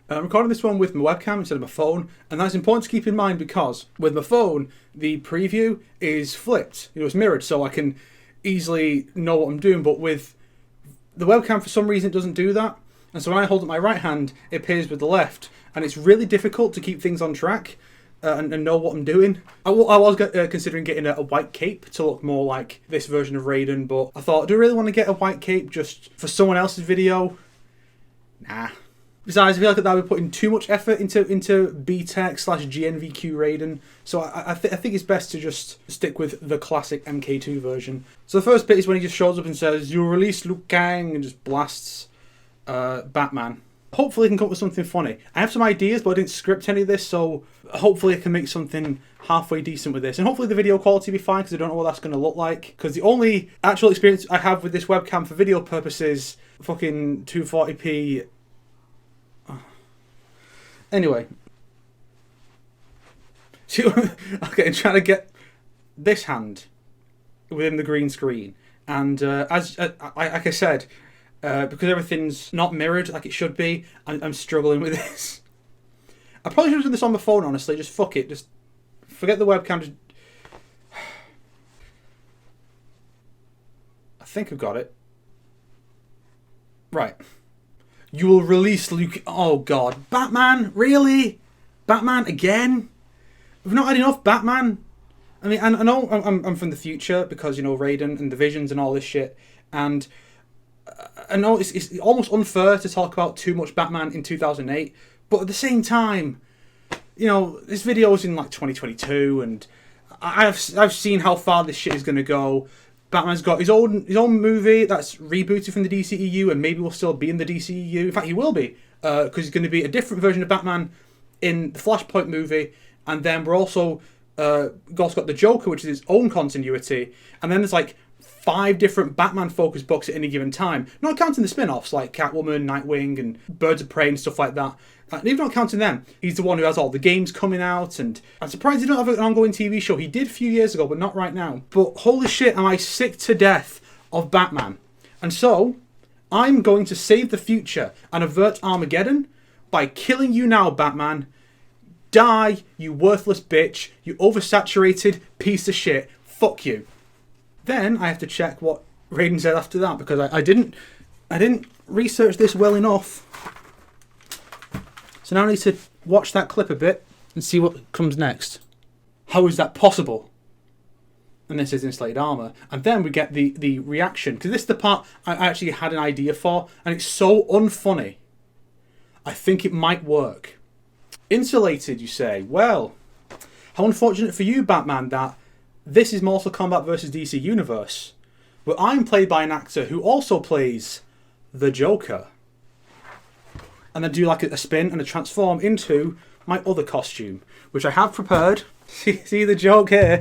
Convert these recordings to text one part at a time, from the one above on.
I'm recording this one with my webcam instead of my phone, and that's important to keep in mind because with my phone, the preview is flipped. It's mirrored, so I can easily know what I'm doing, but with the webcam, for some reason, it doesn't do that. And so when I hold up my right hand, it appears with the left, and it's really difficult to keep things on track and know what I'm doing. I was considering getting a white cape to look more like this version of Raiden, but I thought, do I really want to get a white cape just for someone else's video? Nah. Besides, I feel like that would be putting too much effort into BTEC/GNVQ Raiden, so I think it's best to just stick with the classic MK2 version. So the first bit is when he just shows up and says, "You'll release Liu Kang," and just blasts Batman. Hopefully I can come up with something funny. I have some ideas, but I didn't script any of this, so hopefully I can make something halfway decent with this. And hopefully the video quality will be fine, because I don't know what that's going to look like. Because the only actual experience I have with this webcam for video purposes, fucking 240p... Anyway. Okay, I'm trying to get this hand within the green screen. And like I said, because everything's not mirrored like it should be, I'm struggling with this. I probably should have done this on my phone, honestly. Just fuck it. Just forget the webcam. Just... I think I've got it. Right. You will release Luke... Oh, God. Batman? Really? Batman again? We've not had enough Batman. I mean, I know I'm from the future because, Raiden and the visions and all this shit. And I know it's almost unfair to talk about too much Batman in 2008. But at the same time, this video's in like 2022 and I've seen how far this shit is going to go. Batman's got his own movie that's rebooted from the DCEU and maybe will still be in the DCEU. In fact, he will be, because he's going to be a different version of Batman in the Flashpoint movie. And then we're also got the Joker, which is his own continuity. And then there's like 5 different Batman-focused books at any given time. Not counting the spin-offs like Catwoman, Nightwing, and Birds of Prey and stuff like that. And even not counting them, he's the one who has all the games coming out, and I'm surprised he don't have an ongoing TV show. He did a few years ago, but not right now. But holy shit, am I sick to death of Batman. And so, I'm going to save the future and avert Armageddon by killing you now, Batman. Die, you worthless bitch, you oversaturated piece of shit. Fuck you. Then I have to check what Raiden said after that, because I didn't research this well enough. So now I need to watch that clip a bit and see what comes next. How is that possible? And this is insulated armour. And then we get the reaction. Because this is the part I actually had an idea for. And it's so unfunny. I think it might work. Insulated, you say? Well, how unfortunate for you, Batman, that this is Mortal Kombat vs. DC Universe. Where I'm played by an actor who also plays the Joker. And I do like a spin and a transform into my other costume, which I have prepared. See the joke here?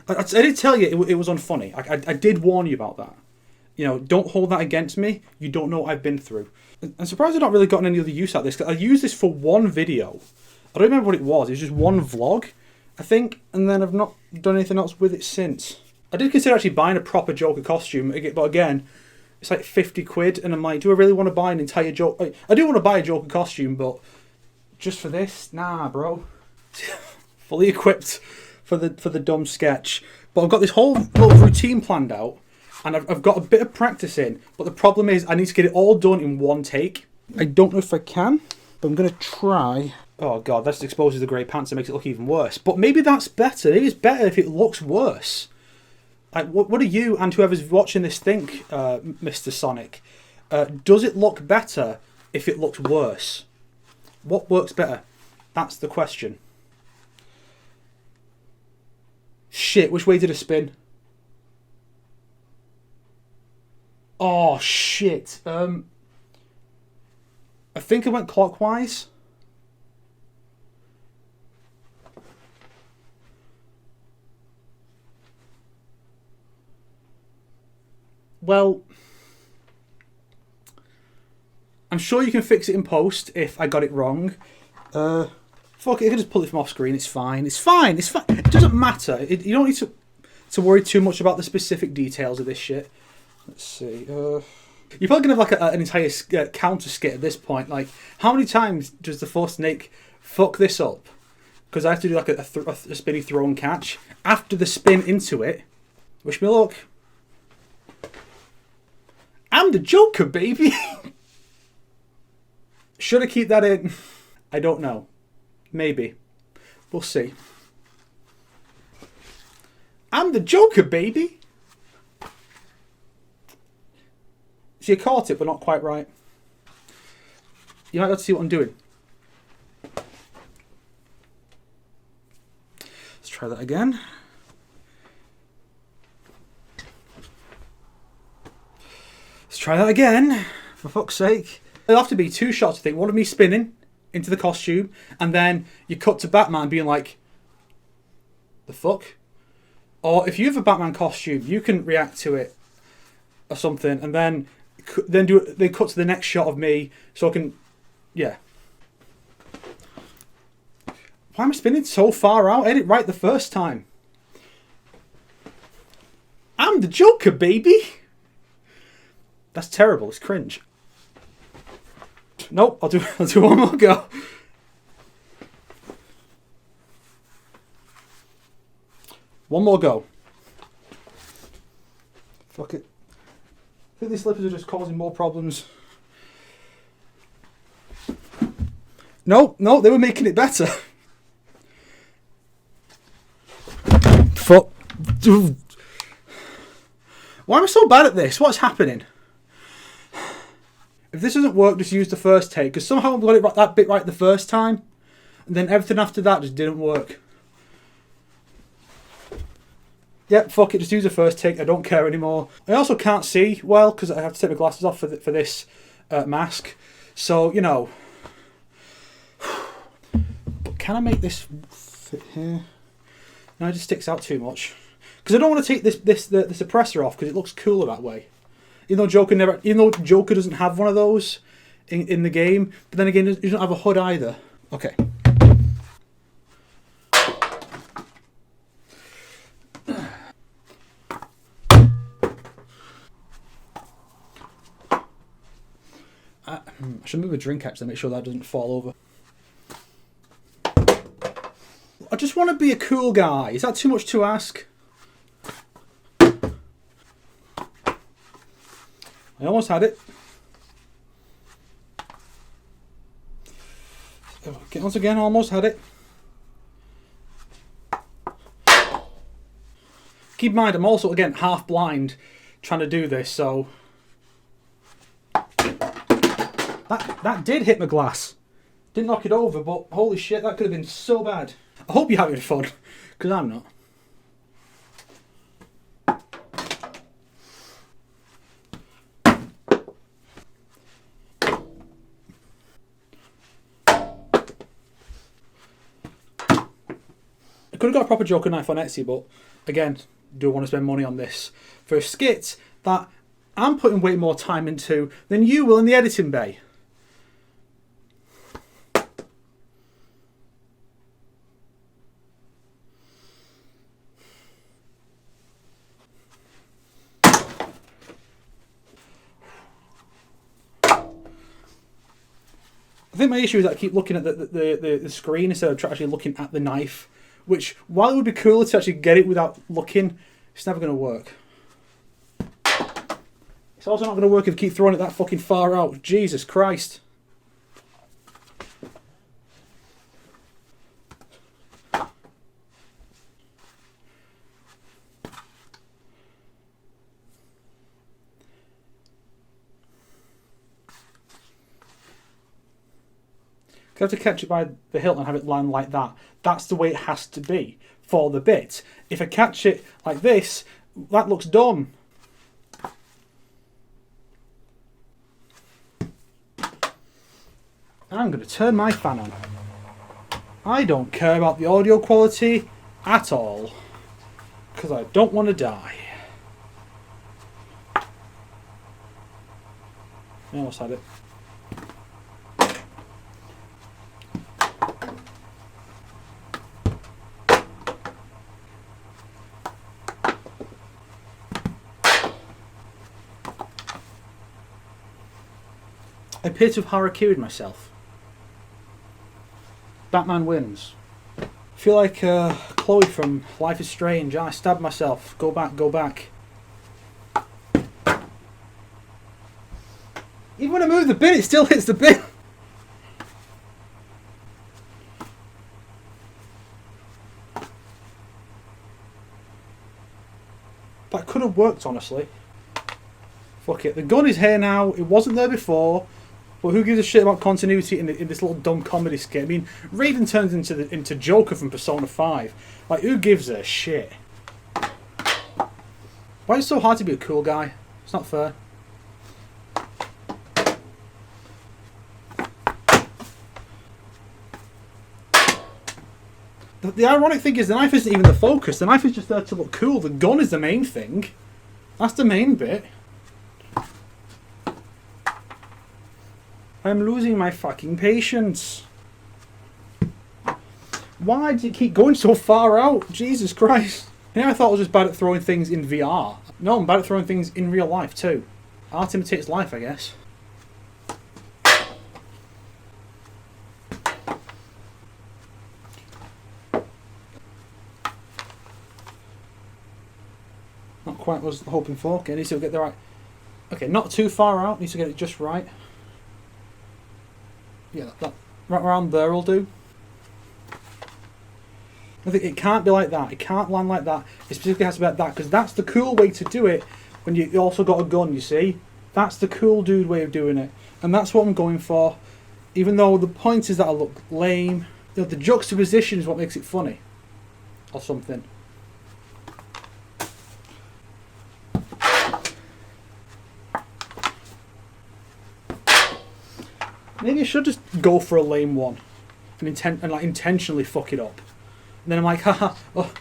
I did tell you it was unfunny. I did warn you about that. Don't hold that against me. You don't know what I've been through. I'm surprised I've not really gotten any other use out of this. I used this for one video. I don't remember what it was. It was just one vlog, I think. And then I've not done anything else with it since. I did consider actually buying a proper Joker costume. But again, it's like 50 quid. And I'm like, do I really want to buy an entire Joker? I do want to buy a Joker costume, but just for this? Nah, bro. Fully equipped for the dumb sketch. But I've got this whole little routine planned out. And I've got a bit of practice in. But the problem is I need to get it all done in one take. I don't know if I can, but I'm going to try. Oh, God, that exposes the grey pants and makes it look even worse. But maybe that's better. Maybe it's better if it looks worse. Like, what do you and whoever's watching this think, Mr. Sonic? Does it look better if it looks worse? What works better? That's the question. Shit, which way did I spin? Oh, shit. I think I went clockwise. Well, I'm sure you can fix it in post if I got it wrong. Fuck it, I can just pull it from off screen. It's fine. It's fine. It's fine. It doesn't matter. You don't need to worry too much about the specific details of this shit. Let's see. You're probably going to have like an entire counter skit at this point. Like, how many times does the Force Snake fuck this up? Because I have to do like a spinny throw and catch. After the spin into it, wish me luck. I'm the Joker, baby! Should I keep that in? I don't know. Maybe. We'll see. I'm the Joker, baby! So you caught it, but not quite right. You might have to see what I'm doing. Let's try that again. Let's try that again, for fuck's sake. There'll have to be two shots, I think. One of me spinning into the costume, and then you cut to Batman being like, the fuck? Or if you have a Batman costume, you can react to it or something, and then they cut to the next shot of me, so I can, yeah. Why am I spinning so far out? I had it right the first time. I'm the Joker, baby! That's terrible, it's cringe. Nope, I'll do one more go. One more go. Fuck it. I think these slippers are just causing more problems. No, they were making it better. Fuck. Why am I so bad at this? What's happening? If this doesn't work, just use the first take. Because somehow I got it that bit right the first time. And then everything after that just didn't work. Yep, fuck it, just use the first take. I don't care anymore. I also can't see well because I have to take my glasses off for this mask. So, you know. But can I make this fit here? No, it just sticks out too much. Because I don't want to take the suppressor off because it looks cooler that way. Even though Joker doesn't have one of those in the game, but then again, he doesn't have a hood either. Okay. I should move a drink actually, make sure that doesn't fall over. I just want to be a cool guy. Is that too much to ask? I almost had it. Once again, almost had it. Keep in mind, I'm also, again, half blind trying to do this, so... That did hit my glass. Didn't knock it over, but holy shit, that could have been so bad. I hope you're having fun, because I'm not. I could have got a proper Joker knife on Etsy, but again, do want to spend money on this for a skit that I'm putting way more time into than you will in the editing bay. I think my issue is that I keep looking at the screen instead of actually looking at the knife. Which, while it would be cooler to actually get it without looking, it's never going to work. It's also not going to work if you keep throwing it that fucking far out. Jesus Christ. I have to catch it by the hilt and have it land like that. That's the way it has to be for the bit. If I catch it like this, that looks dumb. I'm going to turn my fan on. I don't care about the audio quality at all. Because I don't want to die. I almost had it. appear to have harakiri'd myself. Batman wins. I feel like Chloe from Life is Strange. I stabbed myself. Go back, go back. Even when I move the bin, it still hits the bin. That could have worked, honestly. Fuck it. The gun is here now. It wasn't there before. But who gives a shit about continuity in this little dumb comedy skit? I mean, Raiden turns into Joker from Persona 5. Like, who gives a shit? Why is it so hard to be a cool guy? It's not fair. The ironic thing is the knife isn't even the focus. The knife is just there to look cool. The gun is the main thing. That's the main bit. I'm losing my fucking patience. Why do you keep going so far out? Jesus Christ. You know, I thought I was just bad at throwing things in VR. No, I'm bad at throwing things in real life too. Art imitates life, I guess. Not quite what I was hoping for. Okay, I need to get the right... Okay, not too far out. Need to get it just right. Yeah, that right around there will do. I think it can't be like that. It can't land like that. It specifically has to be like that, because that's the cool way to do it when you also got a gun, you see? That's the cool dude way of doing it. And that's what I'm going for. Even though the point is that I look lame. You know, the juxtaposition is what makes it funny. Or something. Maybe I should just go for a lame one and like intentionally fuck it up. And then I'm like, haha, oh.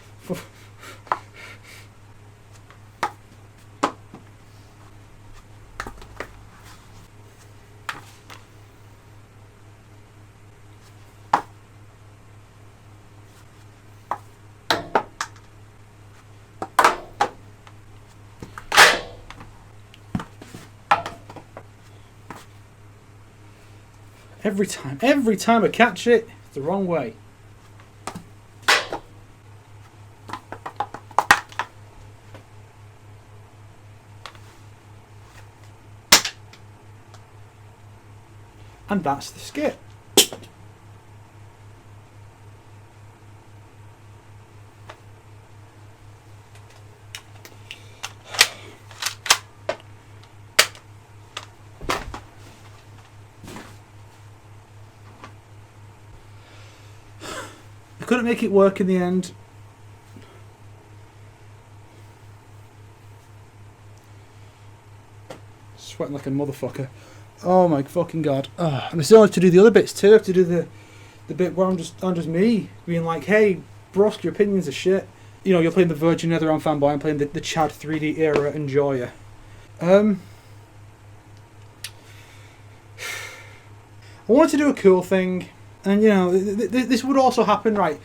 Every time I catch it, it's the wrong way. And that's the skit. I couldn't make it work in the end. Sweating like a motherfucker. Oh my fucking god. And I still have to do the other bits too. I have to do the bit where I'm just me, being like, hey, brosk, your opinions are shit. You know, you're playing the Virgin Netherrealm fanboy, I'm playing the Chad 3D era enjoyer. I wanted to do a cool thing. And, you know, this would also happen, right?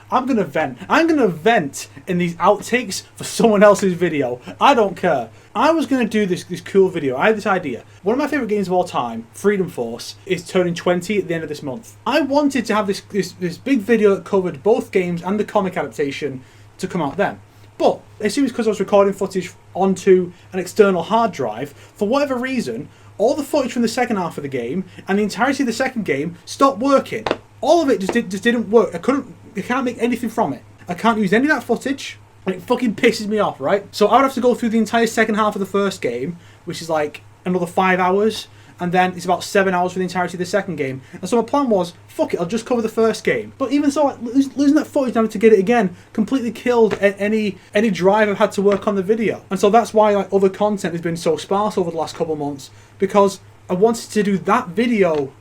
I'm going to vent. I'm going to vent in these outtakes for someone else's video. I don't care. I was going to do this cool video. I had this idea. One of my favourite games of all time, Freedom Force, is turning 20 at the end of this month. I wanted to have this big video that covered both games and the comic adaptation to come out then. But, I assume it's because I was recording footage onto an external hard drive. For whatever reason, all the footage from the second half of the game and the entirety of the second game stopped working. All of it just didn't work. I can't make anything from it. I can't use any of that footage. And it fucking pisses me off, right? So I would have to go through the entire second half of the first game, which is like another 5 hours, and then it's about 7 hours for the entirety of the second game. And so my plan was, fuck it, I'll just cover the first game. But even so, losing that footage now to get it again completely killed any drive I've had to work on the video. And so that's why like other content has been so sparse over the last couple of months, because I wanted to do that video,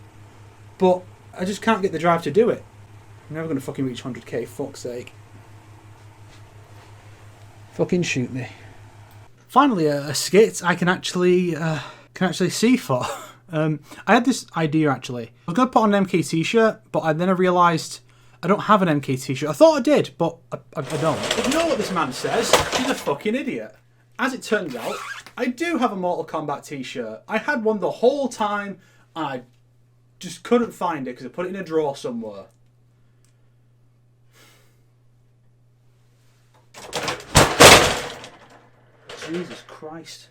but I just can't get the drive to do it. I'm never going to fucking reach 100k, fuck's sake. Fucking shoot me. Finally, a skit I can actually see for. I had this idea actually. I was going to put on an MK t-shirt, but then I realised I don't have an MK t-shirt. I thought I did, but I don't. But you know what this man says? He's a fucking idiot. As it turns out, I do have a Mortal Kombat t-shirt. I had one the whole time I just couldn't find it because I put it in a drawer somewhere. Jesus Christ.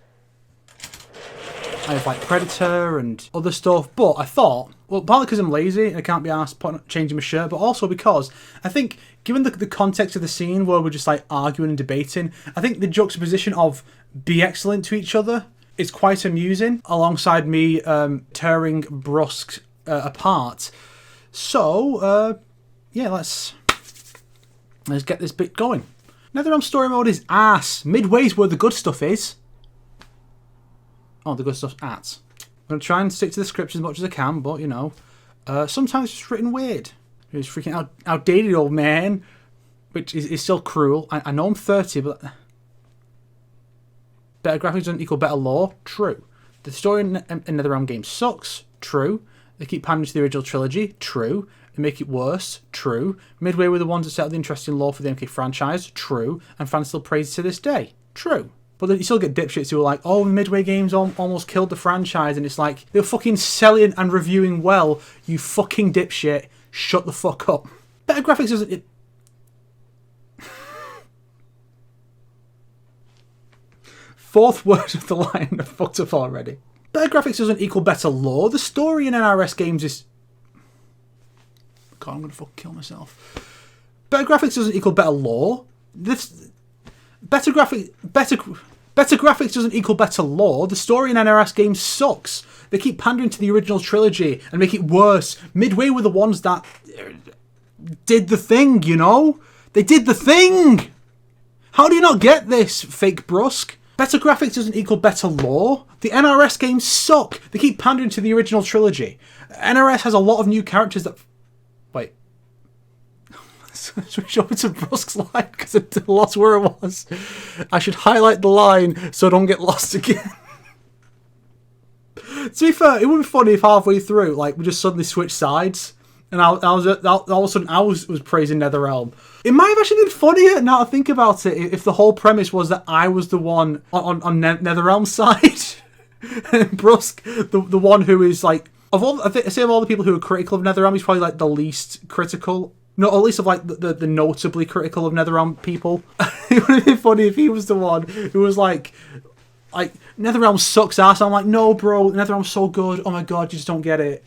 I have like Predator and other stuff, but I thought, well, partly because I'm lazy and I can't be asked changing my shirt, but also because I think, given the context of the scene where we're just like arguing and debating, I think the juxtaposition of be excellent to each other is quite amusing, alongside me tearing Brusque apart. So, yeah, let's get this bit going. NetherRealm story mode is ass. Midway's where the good stuff is. Oh, the good stuff's at. I'm going to try and stick to the script as much as I can, but, you know, sometimes it's just written weird. It's freaking outdated old man, which is still cruel. I know I'm 30, but... Better graphics doesn't equal better lore. True. The story in NetherRealm games sucks. True. They keep pandering to the original trilogy. True. They make it worse. True. Midway were the ones that set up the interesting lore for the MK franchise. True. And fans still praise it to this day. True. But then you still get dipshits who are like, oh, Midway Games almost killed the franchise, and it's like, they're fucking selling and reviewing well, you fucking dipshit. Shut the fuck up. Better graphics doesn't... Fourth word of the line, I fucked up already. Better graphics doesn't equal better lore. The story in NRS games is... God, I'm gonna fucking kill myself. Better graphics doesn't equal better lore. Better graphics doesn't equal better lore. The story in NRS games sucks. They keep pandering to the original trilogy and make it worse. Midway were the ones that did the thing, you know? They did the thing! How do you not get this, fake Brusque? Better graphics doesn't equal better lore. The NRS games suck. They keep pandering to the original trilogy. NRS has a lot of new characters that... Wait. Switch over to Brusque's line because I lost where it was. I should highlight the line so I don't get lost again. To be fair, it would be funny if halfway through, like, we just suddenly switched sides, and all of a sudden I was praising NetherRealm. It might have actually been funnier now I think about it if the whole premise was that I was the one on NetherRealm's side, and Brusque the one who is like of all of all the people who are critical of NetherRealm, he's probably like the least critical. No, at least of like the notably critical of NetherRealm people. It would have been funny if he was the one who was like NetherRealm sucks ass. I'm like, no, bro, NetherRealm's so good. Oh my god, you just don't get it.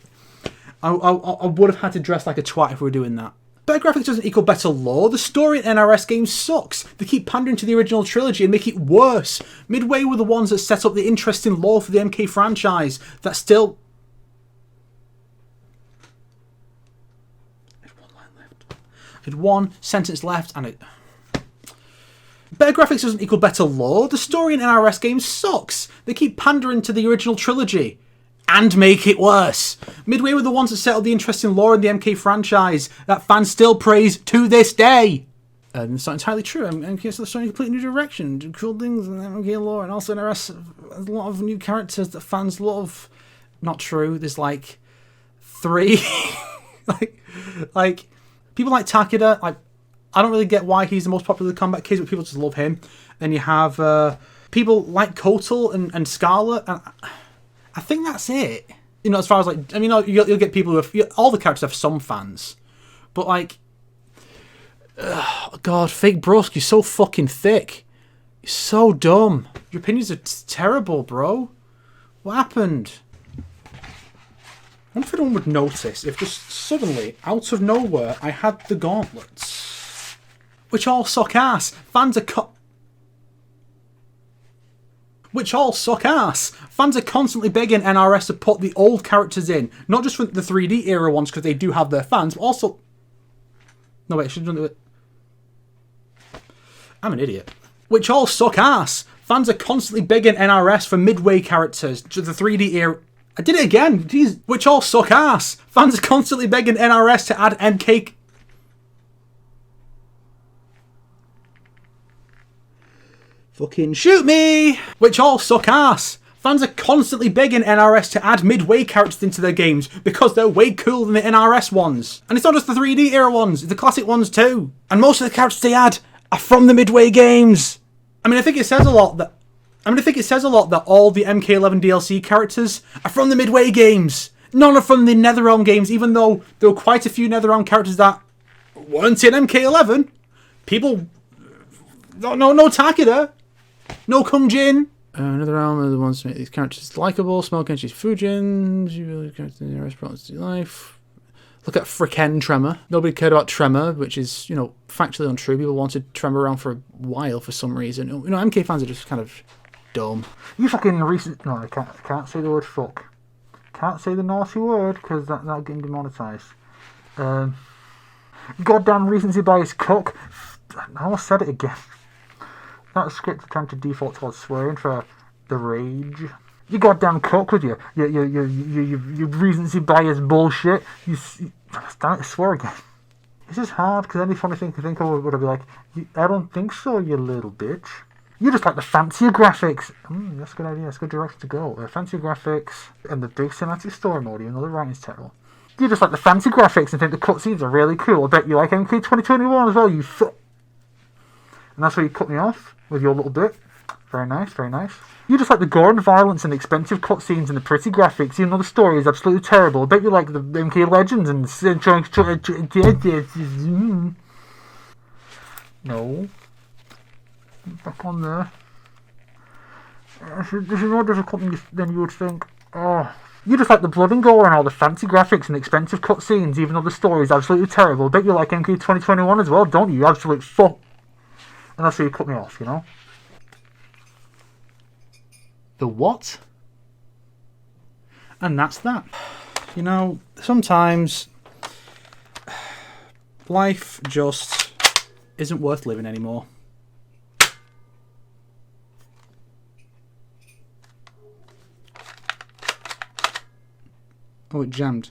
I would have had to dress like a twat if we were doing that. Better graphics doesn't equal better lore. The story in NRS games sucks. They keep pandering to the original trilogy and make it worse. Midway were the ones that set up the interesting lore for the MK franchise that still... I had one sentence left and it... Better graphics doesn't equal better lore. The story in NRS games sucks. They keep pandering to the original trilogy and make it worse. Midway were the ones that set up the interesting lore in the MK franchise that fans still praise to this day. It's not entirely true. MK is starting a completely new direction, do cool things in the MK lore, and also NRS has a lot of new characters that fans love. Not true. There's like 3. like people like Takeda. I don't really get why he's the most popular Kombat kid, but people just love him. Then you have people like Kotal and Scarlet, and I think that's it. You know, as far as like, I mean, you'll get people who have, all the characters have some fans, but like, God, fake Brusque, you're so fucking thick. You're so dumb. Your opinions are terrible, bro. What happened? I wonder if anyone would notice if just suddenly, out of nowhere, I had the gauntlets. Which all suck ass. Fans are Which all suck ass. Fans are constantly begging NRS to put the old characters in. Not just for the 3D era ones, because they do have their fans, but also... No, wait, I should have done it. I'm an idiot. Which all suck ass. Fans are constantly begging NRS for Midway characters to the 3D era... I did it again. Jeez. Which all suck ass. Fans are constantly begging NRS to add MK... Fucking shoot me! Which all suck ass. Fans are constantly begging NRS to add Midway characters into their games because they're way cooler than the NRS ones. And it's not just the 3D era ones, it's the classic ones too. And most of the characters they add are from the Midway games. I mean, I think it says a lot that all the MK11 DLC characters are from the Midway games. None are from the NetherRealm games, even though there were quite a few NetherRealm characters that weren't in MK11. People... No Takeda. No Kumjin. NetherRealm are the ones to make these characters likable. Small countries, Fujin. You really characters in your response to life. Look at Fricken Tremor. Nobody cared about Tremor, which is, you know, factually untrue. People wanted Tremor around for a while for some reason. You know, MK fans are just kind of dumb. You fucking recent... No, I can't say the word fuck. Can't say the naughty word, because that'll get him demonetised. Goddamn recency bias cuck. I almost said it again. That script attempted to default towards swearing for the rage. You goddamn cuck with you. You recency bias bullshit. Damn it, swear again. This is hard, because any funny thing I can think of would be like, I don't think so, you little bitch. You just like the fancier graphics. That's a good idea. That's a good direction to go. Fancier graphics and the big cinematic story mode, even though the writing's terrible. You just like the fancy graphics and think the cutscenes are really cool. I bet you like MK 2021 as well, you And that's where you cut me off with your little bit. Very nice, very nice. You just like the gore and violence and the expensive cutscenes and the pretty graphics, even though the story is absolutely terrible. I bet you like the MK Legends and... No. Back on there. This is more difficult than you would think. Oh. You just like the blood and gore and all the fancy graphics and expensive cutscenes, even though the story is absolutely terrible. I bet you like MK 2021 as well, don't you? Absolute fuck. And that's where you cut me off, you know? The what? And that's that. You know, sometimes life just isn't worth living anymore. Oh, it jammed.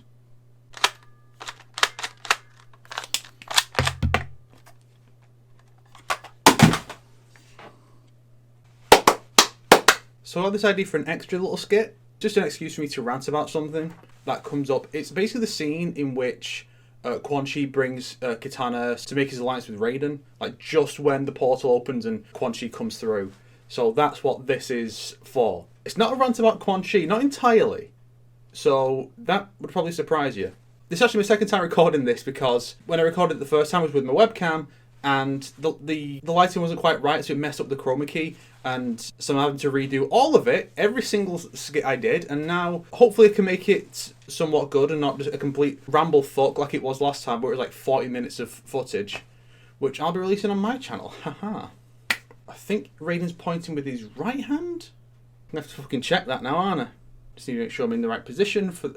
So I got this idea for an extra little skit. Just an excuse for me to rant about something that comes up. It's basically the scene in which Quan Chi brings Kitana to make his alliance with Raiden. Like just when the portal opens and Quan Chi comes through. So that's what this is for. It's not a rant about Quan Chi, not entirely. So that would probably surprise you. This is actually my second time recording this because when I recorded it the first time I was with my webcam and the lighting wasn't quite right, so it messed up the chroma key, and so I'm having to redo all of it, every single skit I did, and now hopefully I can make it somewhat good and not just a complete ramble fuck like it was last time, but it was like 40 minutes of footage, which I'll be releasing on my channel. Haha. I think Raiden's pointing with his right hand. I'm gonna have to fucking check that now, aren't I? Just need to make sure I'm in the right position for...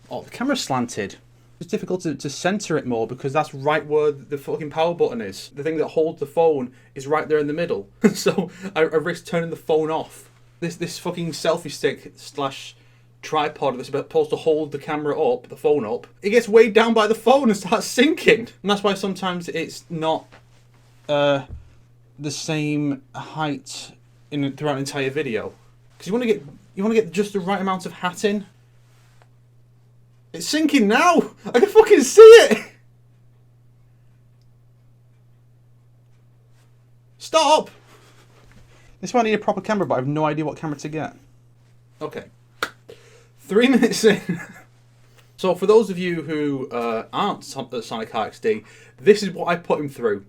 Oh, the camera's slanted. It's difficult to centre it more because that's right where the fucking power button is. The thing that holds the phone is right there in the middle. So I risk turning the phone off. This fucking selfie stick / tripod that's supposed to hold the camera up, the phone up, it gets weighed down by the phone and starts sinking. And that's why sometimes it's not the same height throughout an entire video. Because you want to get just the right amount of hat in. It's sinking now! I can fucking see it! Stop! This might need a proper camera, but I have no idea what camera to get. Okay. 3 minutes in. So for those of you who aren't Sonic RXD, this is what I put him through.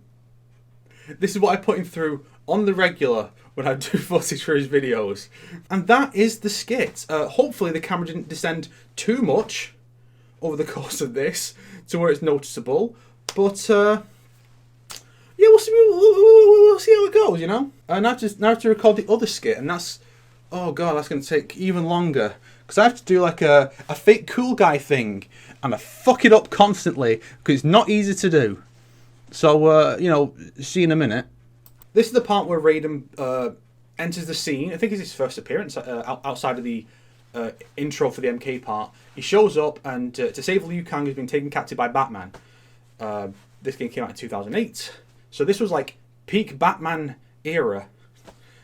This is what I put him through on the regular when I do footage for his videos. And that is the skit. Hopefully the camera didn't descend too much over the course of this to where it's noticeable. But, yeah, we'll see how it goes, you know? Now I have to record the other skit, and that's... Oh, God, that's going to take even longer. Because I have to do, like, a fake cool guy thing. And I fuck it up constantly, because it's not easy to do. So, you know, see you in a minute. This is the part where Raiden enters the scene. I think it's his first appearance outside of the intro for the MK part. He shows up and to save Liu Kang has been taken captive by Batman. This game came out in 2008. So this was like peak Batman era.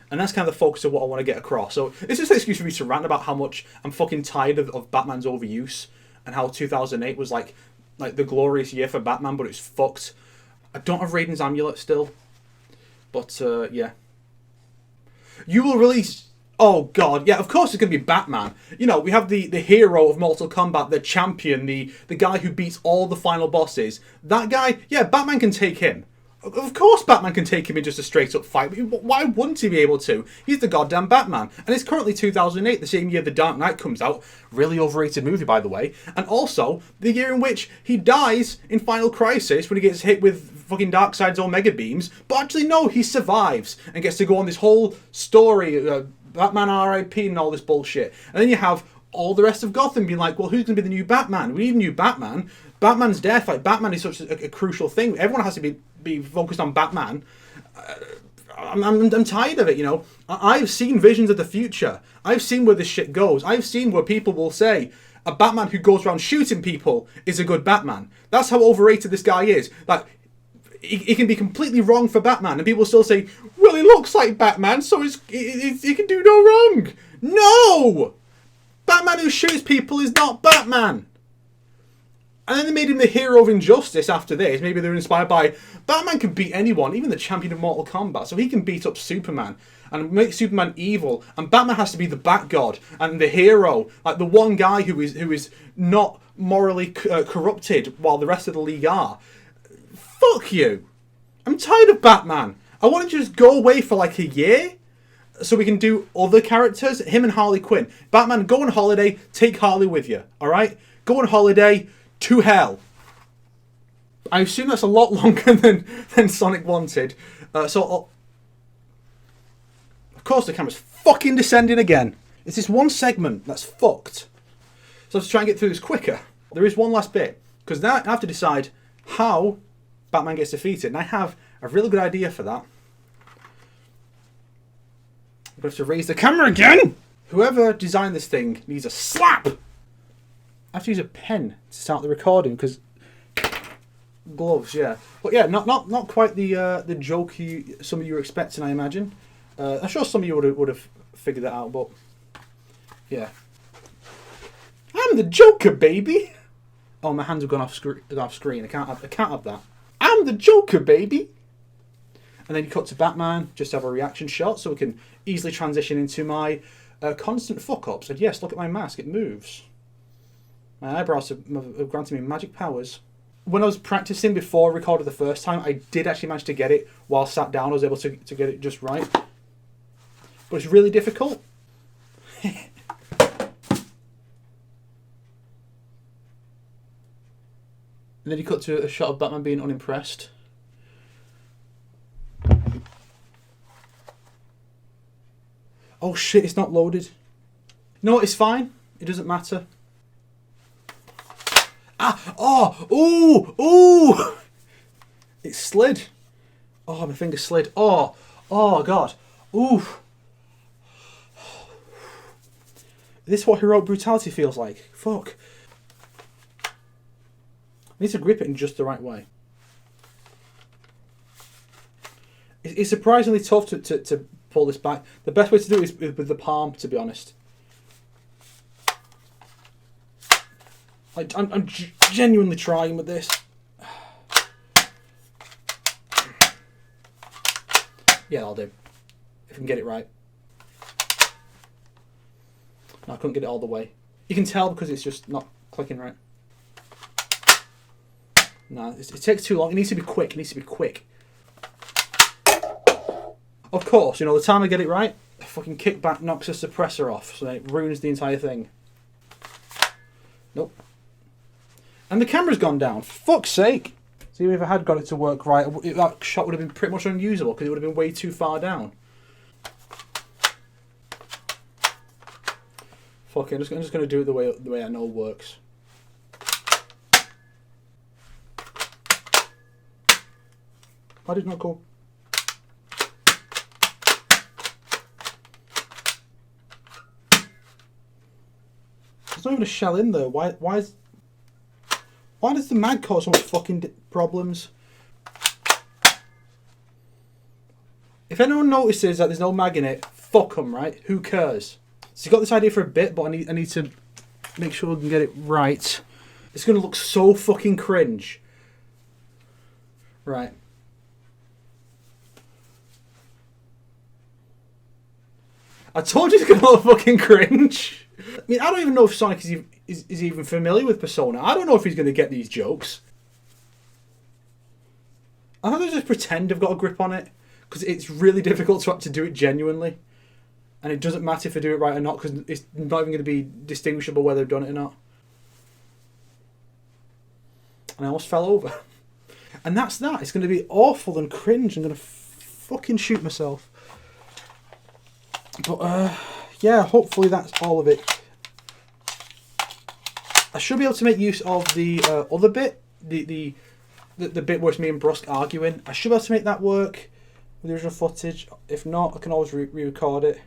And that's kind of the focus of what I want to get across. So this is an excuse for me to rant about how much I'm fucking tired of Batman's overuse. And how 2008 was like the glorious year for Batman, but it's fucked. I don't have Raiden's amulet still. But, yeah. You will release... Oh god, yeah, of course it's going to be Batman. You know, we have the hero of Mortal Kombat, the champion, the guy who beats all the final bosses. That guy, yeah, Batman can take him. Of course Batman can take him in just a straight up fight. Why wouldn't he be able to? He's the goddamn Batman. And it's currently 2008, the same year The Dark Knight comes out. Really overrated movie, by the way. And also, the year in which he dies in Final Crisis when he gets hit with fucking Darkseid's Omega beams. But actually, no, he survives and gets to go on this whole story, Batman R.I.P. and all this bullshit. And then you have all the rest of Gotham being like, well, who's going to be the new Batman? We need a new Batman. Batman's death, like, Batman is such a crucial thing. Everyone has to be focused on Batman. I'm tired of it, you know. I've seen visions of the future. I've seen where this shit goes. I've seen where people will say, a Batman who goes around shooting people is a good Batman. That's how overrated this guy is. Like, he can be completely wrong for Batman, and people still say, well, he looks like Batman, so he can do no wrong. No! Batman who shoots people is not Batman. And then they made him the hero of injustice after this. Maybe they were inspired by, Batman can beat anyone, even the champion of Mortal Kombat, so he can beat up Superman and make Superman evil, and Batman has to be the Bat-God and the hero, like the one guy who is not morally corrupted while the rest of the league are. Fuck you. I'm tired of Batman. I want to just go away for like a year so we can do other characters. Him and Harley Quinn. Batman, go on holiday. Take Harley with you. Alright? Go on holiday to hell. I assume that's a lot longer than Sonic wanted. Of course the camera's fucking descending again. It's this one segment that's fucked. So let's try and get through this quicker. There is one last bit. Because now I have to decide how Batman gets defeated, and I have a really good idea for that. I'm going to have to raise the camera again! Whoever designed this thing needs a slap! I have to use a pen to start the recording, because gloves, yeah. But yeah, not quite the joke some of you were expecting, I imagine. I'm sure some of you would have figured that out, but yeah. I'm the Joker, baby! Oh, my hands have gone off screen. I can't have that. I'm the Joker, baby! And then you cut to Batman, just have a reaction shot, so we can easily transition into my constant fuck-ups. And yes, look at my mask, it moves. My eyebrows have granted me magic powers. When I was practicing before I recorded the first time, I did actually manage to get it while sat down. I was able to get it just right. But it's really difficult. And then you cut to a shot of Batman being unimpressed. Oh shit, it's not loaded. No, it's fine. It doesn't matter. Ah! Oh! Ooh! Ooh! It slid. Oh, my finger slid. Oh! Oh, God. Ooh! This is what heroic brutality feels like. Fuck. I need to grip it in just the right way. It's surprisingly tough to pull this back. The best way to do it is with the palm, to be honest. I'm genuinely trying with this. Yeah, that'll do. If I can get it right. No, I couldn't get it all the way. You can tell because it's just not clicking right. No, it takes too long. It needs to be quick. It needs to be quick. Of course, you know, the time I get it right, the fucking kickback knocks the suppressor off, so it ruins the entire thing. Nope. And the camera's gone down. For fuck's sake. See, if I had got it to work right, that shot would have been pretty much unusable because it would have been way too far down. Fuck it, I'm just going to do it the way I know works. Why did it not go? There's not even a shell in there. Why does the mag cause so much fucking problems? If anyone notices that there's no mag in it, fuck them, right? Who cares? So you got this idea for a bit, but I need to make sure I can get it right. It's going to look so fucking cringe. Right. I told you it's going to look fucking cringe. I mean, I don't even know if Sonic is even familiar with Persona. I don't know if he's going to get these jokes. I think they just pretend I've got a grip on it, because it's really difficult to do it genuinely. And it doesn't matter if I do it right or not, because it's not even going to be distinguishable whether I've done it or not. And I almost fell over. And that's that. It's going to be awful and cringe. I'm going to fucking shoot myself. But, yeah, hopefully that's all of it. I should be able to make use of the other bit, the bit where it's me and Brusk arguing. I should be able to make that work with the original footage. If not, I can always re-record it.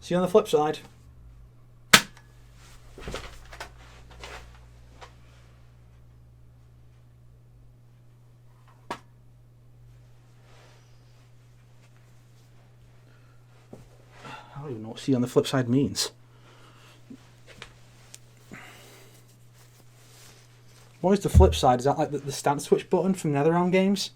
See you on the flip side. I don't even know what see on the flip side means. What is the flip side? Is that like the stance switch button from NetherRealm games?